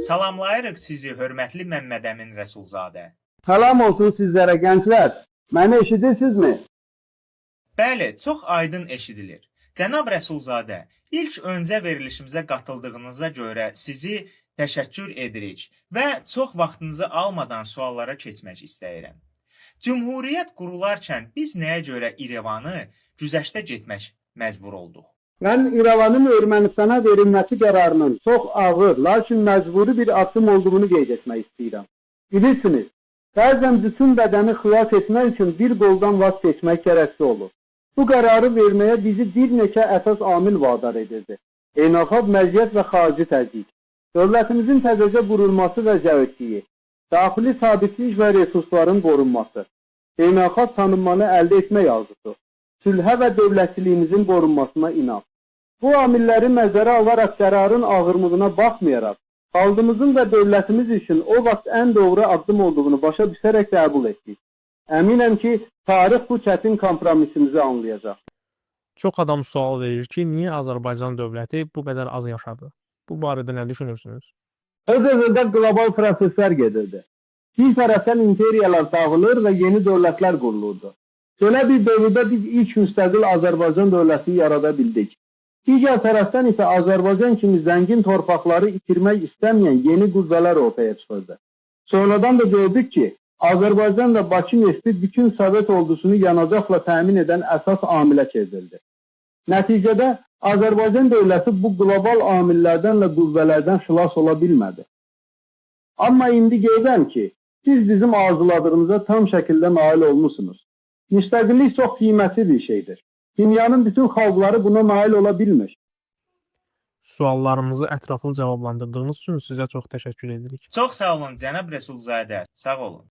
Salamlayırıq sizi, hörmətli Məmməd Əmin Rəsulzadə. Salam olsun sizlərə gənclər. Məni eşidirsinizmi? Bəli, çox aydın eşidilir. Cənab Rəsulzadə, ilk öncə verilişimizə qatıldığınıza görə sizi təşəkkür edirik və çox vaxtınızı almadan suallara keçmək istəyirəm. Cümhuriyyət qurularkən biz nəyə görə İrəvanı güzəştə getmək məcbur olduq? Mən İrəvanın Ermənistana verilməsi qərarının çox ağır, lakin məcburi bir addım olduğunu qeyd etmək istəyirəm. Bilirsiniz, bəzən bütün bədəni xilas etmək üçün bir qoldan vaz keçmək gərəkli olur. Bu qərarı verməyə bizi bir neçə əsas amil vadar edirdi. Beynəlxalq məziyyət və xarici təzyiq, dövlətimizin təzəcə qurulması və zəifliyi, daxili sabitlik və resursların qorunması, beynəlxalq tanınmanı əldə etmək arzusu, sülhə və dövlətçiliyimizin qorunmasına inam. Bu amilləri nəzərə alaraq qərarın ağırlığına baxmayaraq, xalqımızın və dövlətimiz üçün o vaxt ən doğru addım olduğunu başa düşərək qəbul etdik. Əminəm ki, tarix bu çətin kompromisimizi anlayacaq. Çox adam sual verir ki, niyə Azərbaycan dövləti bu qədər az yaşadı? Bu barədə nə düşünürsünüz? Öz-özündə qlobal proseslər gedirdi. Bir tərəfdən imperiyalar dağılır və yeni dövlətlər qurulurdu. Belə bir dövrdə biz ilk müstəqil Azərbaycan dövləti yarada bildik. Digər tərəfdən isə Azərbaycan kimi zəngin torpaqları itirmək istəməyən yeni qüvvələr ortaya çıxırdı. Sonradan da gördük ki, Azərbaycan və Bakı nefti bütün Sovet ordusunu yanacaqla təmin edən əsas amilə çevrildi. Nəticədə Azərbaycan dövləti bu qlobal amillərdən və qüvvələrdən xilas ola bilmədi. Amma indi qeydəm ki, siz bizim arzuladığımıza tam şəkildə nail olmusunuz. Müstəqillik çox qiymətli bir şeydir. Dünyanın bütün xalqları buna nail ola bilmir. Suallarımızı ətraflı cavablandırdığınız üçün sizə çox təşəkkür edirik. Çox sağ olun, cənab Rəsulzadə. Sağ olun.